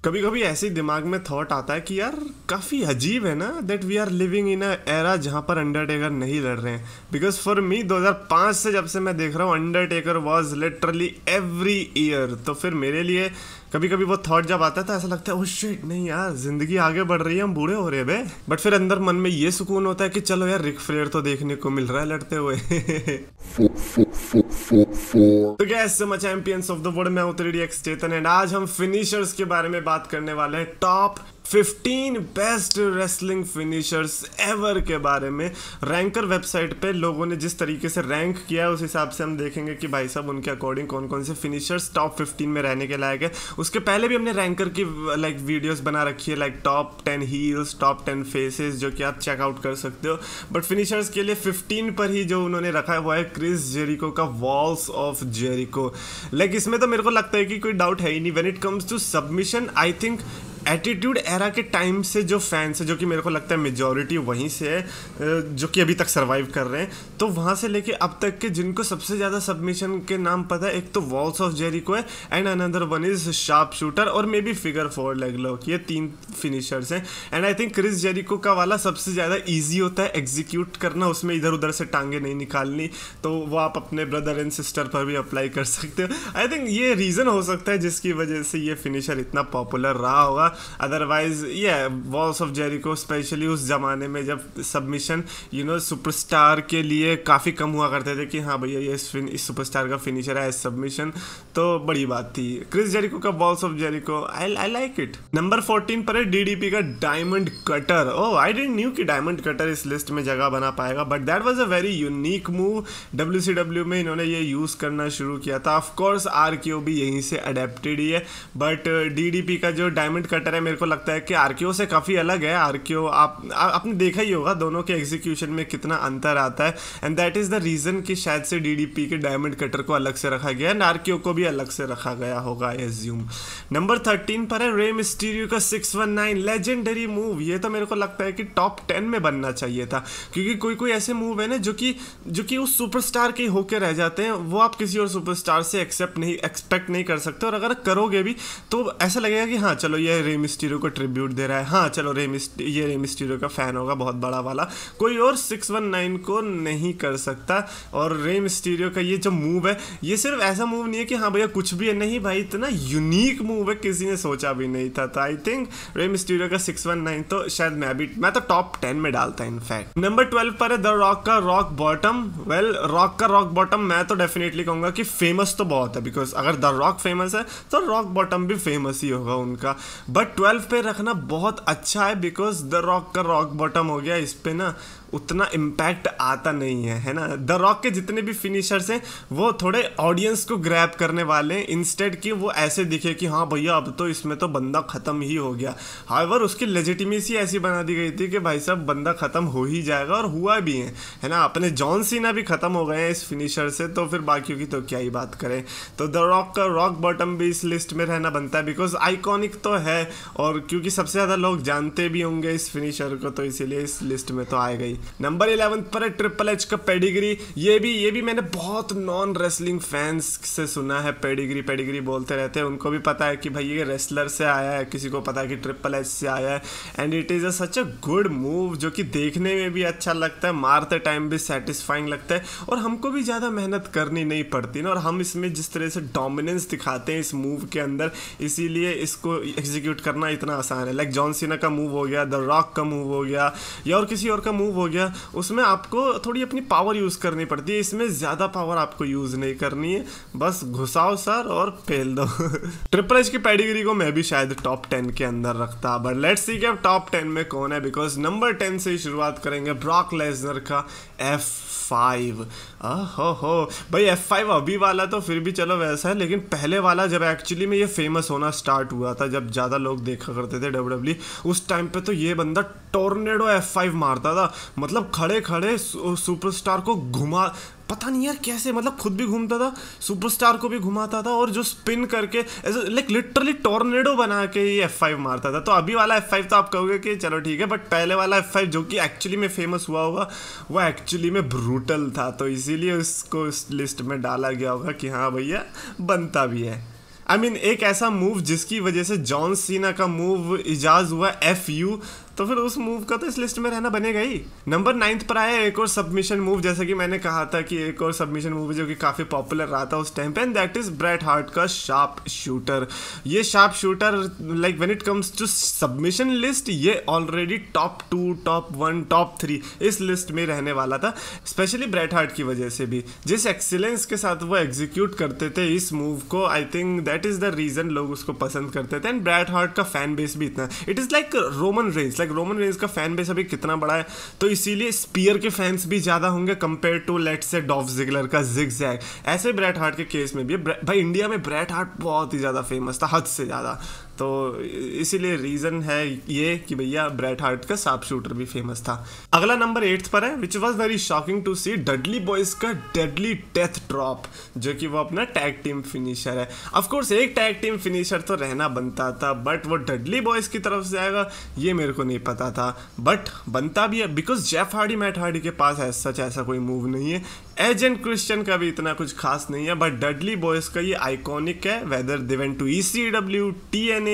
कभी कभी ऐसे ही दिमाग में थॉट आता है कि यार काफ़ी अजीब है ना that we are living in a era जहाँ पर अंडरटेकर नहीं लड़ रहे हैं। बिकॉज फॉर मी 2005 से जब से मैं देख रहा हूँ Undertaker was literally every year. तो फिर मेरे लिए कभी कभी वो थॉट जब आता है तो ऐसा लगता है ओह शिट नहीं यार जिंदगी आगे बढ़ रही है, हम बूढ़े हो रहे हैं बे। बट फिर अंदर मन में ये सुकून होता है कि चलो यार रिक फ्लेयर तो देखने को मिल रहा है लड़ते हुए। तो gas so much champions of the world, मैं हूं 3DX चेतन एंड आज हम फिनिशर्स के बारे में बात करने वाले हैं। Top 15 best wrestling finishers ever के बारे में रैंकर वेबसाइट पे लोगों ने जिस तरीके से रैंक किया है उस हिसाब से हम देखेंगे कि भाई साहब उनके अकॉर्डिंग कौन कौन से फिनिशर्स टॉप 15 में रहने के लायक है। उसके पहले भी हमने रैंकर की लाइक वीडियोस बना रखी है, like top 10 heels, top 10 faces, जो कि आप चेकआउट कर सकते हो। बट फिनिशर्स के लिए 15 पर ही जो उन्होंने रखा है वो है क्रिस जेरिको का वॉल्स ऑफ जेरिको। लाइक इसमें तो मेरे को लगता है कि कोई डाउट है ही नहीं। When it comes to submission, I think attitude era के टाइम से जो फैंस है, जो कि मेरे को लगता है मेजॉरिटी वहीं से है, जो कि अभी तक सर्वाइव कर रहे हैं, तो वहाँ से लेके अब तक के जिनको सबसे ज़्यादा सबमिशन के नाम पता है, एक तो वॉल्स ऑफ जेरिको है and another one is sharp shooter और maybe figure four leg lock. ये 3 फिनिशर्स हैं and I think Chris Jericho का वाला सबसे ज़्यादा ईजी होता है एग्जीक्यूट करना, उसमें इधर उधर से टांगे नहीं निकालनी। तो वो आप अपने ब्रदर एंड सिस्टर पर भी अप्लाई कर सकते हो। आई थिंक ये रीज़न हो सकता है जिसकी वजह से ये फिनिशर इतना पॉपुलर रहा होगा। अदरवाइज ये वॉल्स ऑफ जेरिको स्पेशली उस जमाने में जब सबमिशन सुपरस्टार के लिए काफ़ी कम हुआ करते थे कि हाँ भैया ये इस सुपरस्टार का फिनिशर है सबमिशन, तो बड़ी बात थी। क्रिस जेरिको का walls of Jericho I like it. Number 14 पर है डीडीपी का diamond cutter. Oh I didn't knew कि डायमंड कटर इस लिस्ट में जगह बना पाएगा, but that was a very unique move. WCW में इन्होंने ये यूज़ करना शुरू किया था। ऑफकोर्स RKO भी यहीं से अडेप्टेड ही है, बट डीडीपी का जो डायमंड कटर है मेरे को लगता है कि RKO से काफ़ी अलग है। RKO आपने देखा ही होगा दोनों के एग्जीक्यूशन में कितना अंतर आता है and that is the reason कि शायद से DDP के डायमंड कटर को अलग से रखा गया एंड RKO को भी अलग से रखा गया होगा आई एज्यूम। नंबर 13 पर है रे मिस्टीरियो का 619 लेजेंडरी मूव। ये तो मेरे को लगता है कि टॉप 10 में बनना चाहिए था, क्योंकि कोई कोई ऐसे मूव है ना जो कि उस सुपरस्टार के होके रह जाते हैं, वो आप किसी और सुपरस्टार से एक्सपेक्ट नहीं कर सकते, और अगर करोगे भी तो ऐसा लगेगा कि हाँ चलो ये रे मिस्टीरियो को ट्रिब्यूट दे रहा है, हाँ चलो ये रे मिस्टीरियो का फैन होगा बहुत बड़ा वाला, कोई और 619 को नहीं कर सकता। और रे मिस्टीरियो का ये जो मूव है ये सिर्फ ऐसा मूव नहीं है कि हाँ भैया कुछ भी है, नहीं भाई इतना यूनिक मूव है किसी ने सोचा भी नहीं था। तो आई थिंक रे मिस्टीरियो का 619 तो शायद मैं तो टॉप 10 में डालता इनफैक्ट। नंबर 12 पर है द रॉक का रॉक बॉटम। वेल रॉक का रॉक बॉटम मैं तो डेफिनेटली कहूँगा कि फेमस तो बहुत है, बिकॉज अगर द रॉक फेमस है तो रॉक बॉटम भी फेमस ही होगा उनका। बट 12 पे रखना बहुत अच्छा है बिकॉज द रॉक का रॉक बॉटम हो गया, इस पे ना उतना इम्पैक्ट आता नहीं है ना। द रॉक के जितने भी फिनिशर्स हैं वो थोड़े ऑडियंस को ग्रैब करने वाले हैं, इंस्टेड कि वो ऐसे दिखे कि हाँ भैया अब तो इसमें तो बंदा ख़त्म ही हो गया। हाउएवर उसकी लेजिटिमेसी ऐसी बना दी गई थी कि भाई साहब बंदा ख़त्म हो ही जाएगा, और हुआ भी है ना। अपने जॉन सीना भी ख़त्म हो गए हैं इस फिनिशर से, तो फिर बाकियों की तो क्या ही बात करें। तो द रॉक का रॉक बॉटम भी इस लिस्ट में रहना बनता है बिकॉज आइकॉनिक तो है, और क्योंकि सबसे ज़्यादा लोग जानते भी होंगे इस फिनिशर को, तो इसीलिए इस लिस्ट में तो आएगा ही। नंबर 11 पर है ट्रिपल एच का पेडिग्री। ये भी मैंने बहुत नॉन रेसलिंग फैंस से सुना है, पेडिग्री बोलते रहते हैं। उनको भी पता है कि भाई ये रेसलर से आया है, किसी को पता है कि ट्रिपल एच से आया है, and it is such a good move जो कि देखने में भी अच्छा लगता है, मारते टाइम भी सेटिस्फाइंग लगता है, और हमको भी ज़्यादा मेहनत करनी नहीं पड़ती ना। और हम इसमें जिस तरह से डोमिनेंस दिखाते हैं इस मूव के अंदर, इसीलिए इसको एग्जीक्यूट करना इतना आसान है। लाइक जॉन सीना का मूव हो गया, द रॉक का मूव हो गया, या और किसी और का मूव हो गया, उसमें आपको थोड़ी अपनी पावर यूज़ करनी पड़ती है। इसमें ज़्यादा पावर आपको यूज़ नहीं करनी है, बस घुसाओ सर और फेल दो। ट्रिपल एच की पेडिग्री को मैं भी शायद टॉप 10 के अंदर रखता, बट लेट्स सी कि अब टॉप 10 में कौन है, बिकॉज नंबर 10 से ही शुरुआत करेंगे ब्रॉक लेसनर का F5। हो भाई F5 अभी वाला तो फिर भी चलो वैसा है, लेकिन पहले वाला जब एक्चुअली में ये फेमस होना स्टार्ट हुआ था, जब ज़्यादा लोग देखा करते थे WWE, उस टाइम पे तो ये बंदा टोर्नेडो F5 मारता था। मतलब खड़े खड़े सुपरस्टार को घुमा, पता नहीं यार कैसे, मतलब खुद भी घूमता था, सुपरस्टार को भी घुमाता था, और जो स्पिन करके ऐसे लाइक लिटरली टोर्नेडो बना के ये F5 मारता था। तो अभी वाला F5 तो आप कहोगे कि चलो ठीक है, बट पहले वाला F5 जो कि एक्चुअली में फेमस हुआ होगा वो एक्चुअली में ब्रूटल था, तो इसीलिए उसको इस लिस्ट में डाला गया होगा कि हाँ भैया बनता भी है। आई मीन एक ऐसा मूव जिसकी वजह से जॉन सीना का मूव इजाज हुआ FU, तो फिर उस मूव का तो इस लिस्ट में रहना बनेगा ही। नंबर 9 पर आया एक और सबमिशन मूव, जैसा कि मैंने कहा था कि एक और सबमिशन मूव जो कि काफ़ी पॉपुलर रहा था उस टाइम पे, and that is Bret Hart का शार्प शूटर। ये sharp shooter like when it comes to submission list, ये ऑलरेडी टॉप 2, टॉप 1, टॉप 3 इस लिस्ट में रहने वाला था, स्पेशली ब्रेट हार्ट की वजह से भी। जिस एक्सीलेंस के साथ वो एग्जीक्यूट करते थे इस मूव को, I think that is the reason लोग उसको पसंद करते थे। एंड ब्रेट हार्ट का फैन बेस भी इतना, it is like Roman Reigns, like Roman Reigns का फैन बेस अभी कितना बड़ा है, तो इसीलिए स्पीयर के फैंस भी ज्यादा होंगे compare to let's say Dolph Ziggler का जिगजैग। ऐसे ब्रेट हार्ट के केस में भी भाई इंडिया में ब्रेट हार्ट बहुत ही ज्यादा फेमस था, हद से ज्यादा, तो इसीलिए रीजन है ये कि भैया ब्रेट हार्ट का शार्प शूटर भी फेमस था। अगला नंबर 8 पर है, which was very shocking to see, Dudley Boyz का डेडली डेथ ड्रॉप, जो कि वो अपना टैग टीम फिनिशर है। ऑफकोर्स एक टैग टीम फिनिशर तो रहना बनता था, बट वो डडली बॉयज की तरफ से आएगा ये मेरे को नहीं पता था, बट बनता भी है because Jeff Hardy Matt Hardy के पास है सच ऐसा कोई मूव नहीं है। एज एंड क्रिश्चियन का भी इतना कुछ खास नहीं है, बट डडली बॉयज का ये आइकॉनिक है, whether they went to ECW, TNA,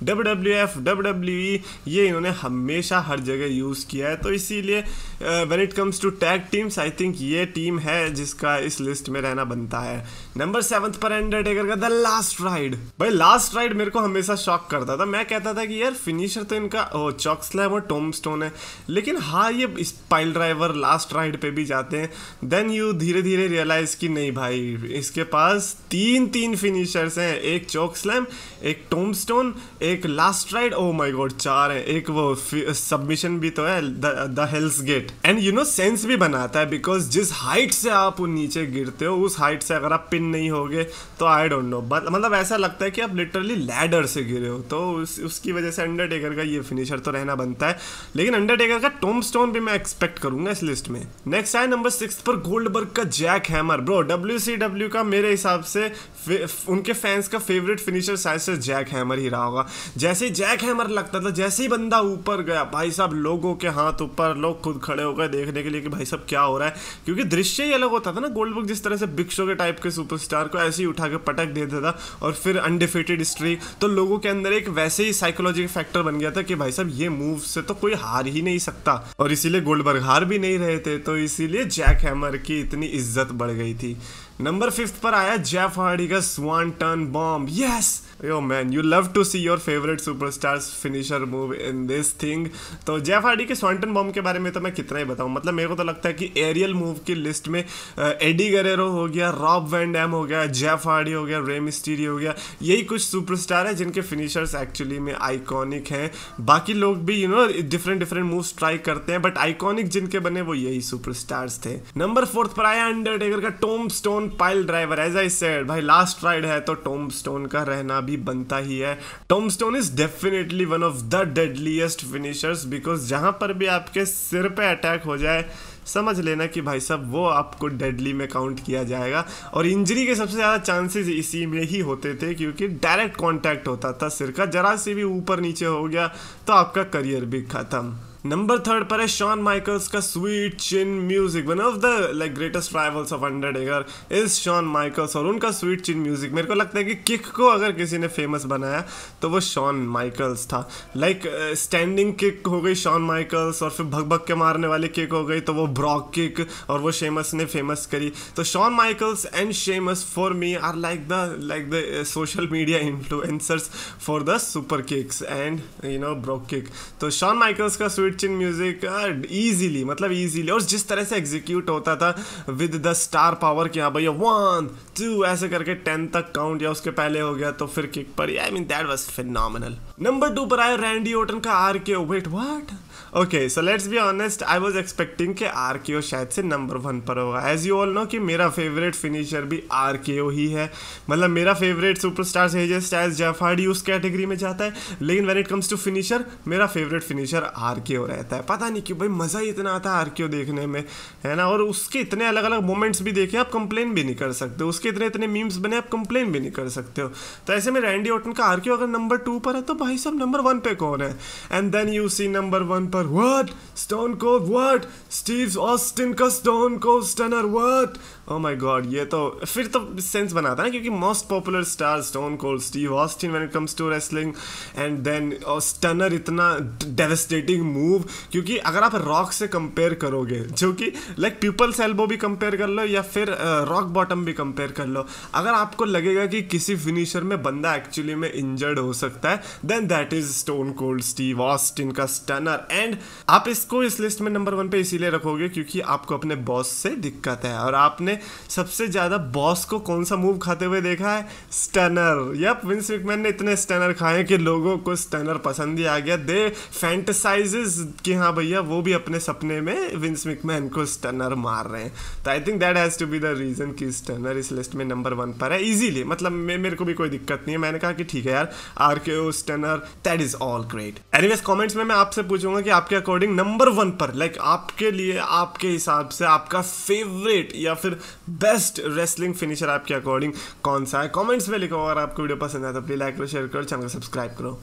WWF, WWE, ये इन्होंने हमेशा हर जगह यूज किया है, तो इसीलिए when it comes to tag teams I think ये टीम है जिसका इस लिस्ट में रहना बनता है। नंबर 7 पर अंडरटेकर का द लास्ट राइड। भाई लास्ट राइड मेरे को हमेशा शॉक करता था, मैं कहता था कि यार फिनिशर तो इनका चॉक स्लैम और टोम्बस्टोन है, लेकिन हाँ ये पाइल ड्राइवर लास्ट राइड पे भी जाते हैं। देन यू धीरे धीरे रियलाइज कि नहीं भाई इसके पास तीन फिनिशर्स हैं, एक चॉक स्लैम, एक टोम्बस्टोन, एक last ride, oh my god 4 है, एक वो सबमिशन भी तो है the Hell's gate. And you know sense भी बनाता है बिकॉज जिस हाइट से आप नीचे गिरते हो उस हाइट से अगर आप पिन नहीं होगे तो आई डोंट नो, मतलब ऐसा लगता है कि आप लिटरली लैडर से गिरे हो, तो उसकी वजह से अंडरटेकर का ये फिनिशर तो रहना बनता है, लेकिन अंडरटेकर का टोम्बस्टोन भी मैं एक्सपेक्ट करूंगा इस लिस्ट में। नेक्स्ट है नंबर 6 पर गोल्डबर्ग का जैक हैमर। ब्रो WCW का मेरे हिसाब से उनके फैंस का फेवरेट फिनिशर शायद से जैक हैमर ही रहा होगा। जैसे ही जैक हैमर लगता था, जैसे ही बंदा ऊपर गया भाई साहब लोगों के हाथ ऊपर, लोग खुद खड़े हो गए देखने के लिए कि भाई साहब क्या हो रहा है, क्योंकि दृश्य ही अलग होता था ना। गोल्डबर्ग जिस तरह से बिग शो के टाइप के सुपरस्टार को ऐसे ही उठा के पटक देता था और फिर अनडिफीटेड स्ट्रीक, तो लोगों के अंदर एक वैसे ही साइकोलॉजिकल फैक्टर बन गया था कि भाई साहब ये मूव से तो कोई हार ही नहीं सकता, और इसीलिए गोल्डबर्ग हार भी नहीं रहे थे, तो इसीलिए जैक हैमर की इतनी इज्जत बढ़ गई थी। नंबर 5 पर आया जेफ हार्डी का swanton bomb. Yes yo man, you love to see your favourite superstars finisher move in this thing. तो जेफ हार्डी के स्वांटन बॉम्ब के बारे में तो मैं कितना ही बताऊं, मतलब मेरे को तो लगता है कि एरियल मूव की लिस्ट में एडी गरेरो हो गया, रॉब वैन डैम हो गया, जेफ हार्डी हो गया, रे मिस्टीरियो हो गया, यही कुछ सुपरस्टार है जिनके फिनिशर्स एक्चुअली में आइकॉनिक हैं। बाकी लोग भी you know different moves try करते हैं, बट आइकॉनिक जिनके बने वो यही सुपरस्टार्स थे। नंबर 4 पर आया अंडरटेकर का tombstone piledriver. As I said भाई लास्ट राइड है तो टोम्बस्टोन का रहना भी बनता ही है। Tombstone is definitely one of the deadliest finishers because जहां पर भी आपके सिर पे अटैक हो जाए समझ लेना कि भाई साहब वो आपको डेडली में काउंट किया जाएगा, और इंजरी के सबसे ज़्यादा चांसेस इसी में ही होते थे क्योंकि डायरेक्ट कांटेक्ट होता था सिर का, जरा से भी ऊपर नीचे हो गया तो आपका करियर भी खत्म। नंबर 3 पर है शॉन माइकल्स का sweet chin music. One of the like greatest rivals of Undertaker is Shawn Michaels, और उनका स्वीट चिन म्यूजिक मेरे को लगता है कि किक को अगर किसी ने फेमस बनाया तो वो शॉन माइकल्स था। लाइक स्टैंडिंग किक हो गई शॉन माइकल्स, और फिर भग भग के मारने वाली किक हो गई तो वो ब्रॉक किक, और वो शेमस ने फेमस करी। तो Shawn Michaels and Sheamus for me are like the social media influencers for the super kicks and you know Brogue kick. तो शॉन माइकल्स का स्वीट चिन म्यूजिक इजीली और जिस तरह से एग्जीक्यूट होता था विद द स्टार पावर कि हाँ भैया 1 2 ऐसे करके 10 तक काउंट या उसके पहले हो गया तो फिर किक पर, I mean that was phenomenal. Number 2 पर आया रैंडी ओटन का RKO। Wait what? Okay so let's be honest, I was expecting कि RKO शायद से नंबर 1 पर होगा। एज यू ऑल नो कि मेरा फेवरेट फिनिशर भी RKO ही है, मतलब मेरा favourite superstar AJ Styles, Jeff Hardy उस कैटेगरी में जाता है, लेकिन when it comes to finisher मेरा फेवरेट फिनिशर RKO रहता है। पता नहीं क्यों भाई, मज़ा ही इतना आता है RKO देखने में, है ना, और उसके इतने अलग अलग मोमेंट्स भी देखे आप कंप्लेन भी नहीं कर सकते, उसके इतने मीम्स बने आप कंप्लेन भी नहीं कर सकते हो। तो ऐसे में रैंडी ओटन का RKO अगर नंबर 2 पर है तो भाई साहब नंबर 1 पे कौन है? And then you see number 1 पर what, stone cold, what, Steve Austin का stone cold stunner, what, oh my god, ये तो फिर तो सेंस बनाता है ना, क्योंकि most popular star stone cold Steve Austin when it comes to wrestling, and then stunner इतना डेवेस्टेटिंग मूव, क्योंकि अगर आप रॉक से कंपेयर करोगे, जो कि लाइक पीपल्स एल्बो भी कंपेयर कर लो या फिर रॉक बॉटम भी कंपेयर कर लो, अगर आपको लगेगा कि किसी फिनिशर में बंदा एक्चुअली में इंजर्ड हो सकता है, then that is Stone cold Steve Austin का स्टनर। एंड आप इसको इस लिस्ट में नंबर 1 पे इसीलिए रखोगे क्योंकि आपको अपने बॉस से दिक्कत है, और आपने सबसे ज्यादा बॉस को कौन सा मूव खाते हुए देखा है? स्टनर। यप, विंस मैकमैन ने इतने स्टनर खाए कि लोगों को स्टनर पसंद ही आ गया। दे फैंटेसाइजेस कि हाँ भैया वो भी अपने सपने में विंस मैकमैन को स्टनर मार रहे हैं। तो I think that has to be the reason कि स्टनर इस लिस्ट में नंबर 1 पर है इजीली। मतलब मेरे को भी कोई दिक्कत नहीं है, मैंने कहा कि ठीक है यार, RKO stunner, that is all great. Anyways comments में मैं आपसे पूछूंगा कि आपके अकॉर्डिंग नंबर 1 पर, लाइक आपके लिए, आपके हिसाब से आपका फेवरेट या फिर बेस्ट रेसलिंग फिनिशर आपके अकॉर्डिंग कौन सा है? कमेंट्स में लिखो। अगर आपको वीडियो पसंद आया तो प्लीज लाइक करो, शेयर करो, चैनल को सब्सक्राइब करो।